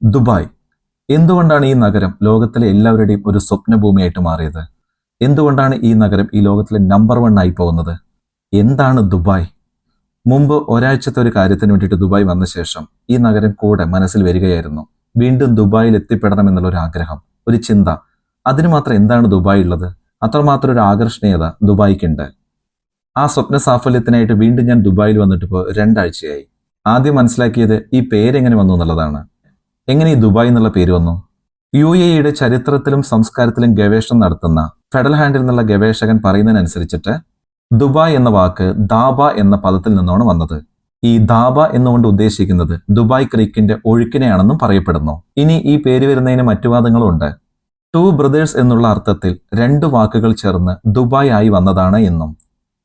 Dubai. എന്തുകൊണ്ടാണ് ഈ നഗരം ലോകത്തിലെ എല്ലാവരുടെയും ഒരു സ്വപ്നഭൂമിയായിട്ട് മാറിയത്? എന്തുകൊണ്ടാണ് ഈ നഗരം ഈ ലോകത്തിലെ നമ്പർ 1 ആയി പോകുന്നത്? എന്താണ് ദുബായ്? മുമ്പ് ഒരാഴ്ചത്തെ ഒരു കാര്യത്തിന് വേണ്ടിയിട്ട് ദുബായ് വന്ന ശേഷം ഈ നഗരം കൂടെ മനസ്സിൽ വരികയായിരുന്നു. വീണ്ടും ദുബായിൽ എത്തിപ്പെടണം എന്നുള്ള ഒരു ആഗ്രഹം, ഒരു ചിന്ത. അതിന് മാത്രം എന്താണ് ദുബായ് ഉള്ളത്? അത്രമാത്രം ഒരു ആകർഷണീയത ദുബായ്ക്കുണ്ട്. ആ സ്വപ്ന സാഫല്യത്തിനായിട്ട് വീണ്ടും ഞാൻ ദുബായിൽ വന്നിട്ട് ഇപ്പോൾ 2 ആഴ്ചയായി. ആദ്യം മനസ്സിലാക്കിയത് ഈ പേരെങ്ങനെ വന്നു എന്നുള്ളതാണ്. എങ്ങനെ ഈ ദുബായ് എന്നുള്ള പേര് വന്നു? UAE ചരിത്രത്തിലും സംസ്കാരത്തിലും ഗവേഷണം നടത്തുന്ന ഫെഡൽ ഹാൻഡിൽ എന്നുള്ള ഗവേഷകൻ പറയുന്നതിനനുസരിച്ചിട്ട് ദുബായ് എന്ന വാക്ക് ദാബ എന്ന പദത്തിൽ നിന്നാണ് വന്നത്. ഈ ദാബ എന്നുകൊണ്ട് ഉദ്ദേശിക്കുന്നത് ദുബായ് ക്രീക്കിന്റെ ഒഴുക്കിനെയാണെന്നും പറയപ്പെടുന്നു. ഇനി ഈ പേര് വരുന്നതിന് മറ്റു വാദങ്ങളും ഉണ്ട്. 2 ബ്രദേഴ്സ് എന്നുള്ള അർത്ഥത്തിൽ 2 വാക്കുകൾ ചേർന്ന് ദുബായ് ആയി വന്നതാണ് എന്നും.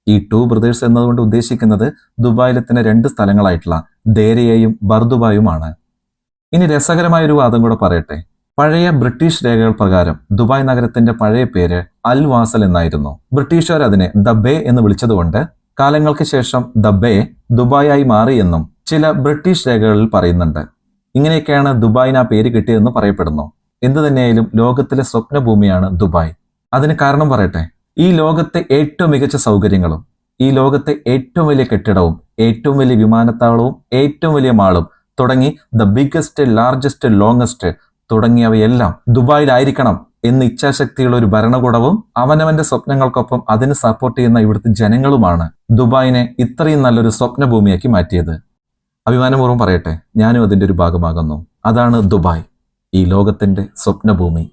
ഈ 2 ബ്രദേഴ്സ് എന്നതുകൊണ്ട് ഉദ്ദേശിക്കുന്നത് ദുബായിലെ തന്നെ 2 സ്ഥലങ്ങളായിട്ടുള്ള ദേരയെയും ബർദുബായുമാണ്. ഇനി രസകരമായ ഒരു വാദം കൂടെ പറയട്ടെ. പഴയ ബ്രിട്ടീഷ് രേഖകൾ പ്രകാരം ദുബായ് നഗരത്തിന്റെ പഴയ പേര് അൽ വാസൽ എന്നായിരുന്നു. ബ്രിട്ടീഷുകാർ അതിനെ ദ ബേ എന്ന് വിളിച്ചതുകൊണ്ട് കാലങ്ങൾക്ക് ശേഷം ദ ബേ ദുബായായി മാറിയെന്നും ചില ബ്രിട്ടീഷ് രേഖകളിൽ പറയുന്നുണ്ട്. ഇങ്ങനെയൊക്കെയാണ് ദുബായിന് ആ പേര് കിട്ടിയതെന്ന് പറയപ്പെടുന്നു. എന്തു തന്നെയായാലും ലോകത്തിലെ സ്വപ്നഭൂമിയാണ് ദുബായ്. അതിന് കാരണം പറയട്ടെ. ഈ ലോകത്തെ ഏറ്റവും മികച്ച സൗകര്യങ്ങളും, ഈ ലോകത്തെ ഏറ്റവും വലിയ കെട്ടിടവും, ഏറ്റവും വലിയ വിമാനത്താവളവും, ഏറ്റവും വലിയ മാളും തുടങ്ങി ദ ബിഗ്ഗസ്റ്റ്, ലാർജസ്റ്റ്, ലോങ്ങസ്റ്റ് തുടങ്ങിയവയെല്ലാം ദുബായിലായിരിക്കണം എന്ന് ഇച്ഛാശക്തിയുള്ള ഒരു ഭരണകൂടവും അവനവന്റെ സ്വപ്നങ്ങൾക്കൊപ്പം അതിന് സപ്പോർട്ട് ചെയ്യുന്ന ഇവിടുത്തെ ജനങ്ങളുമാണ് ദുബായിനെ ഇത്രയും നല്ലൊരു സ്വപ്നഭൂമിയാക്കി മാറ്റിയത്. അഭിമാനപൂർവ്വം പറയട്ടെ, ഞാനും അതിന്റെ ഒരു ഭാഗമാകുന്നു. അതാണ് ദുബായ്, ഈ ലോകത്തിന്റെ സ്വപ്നഭൂമി.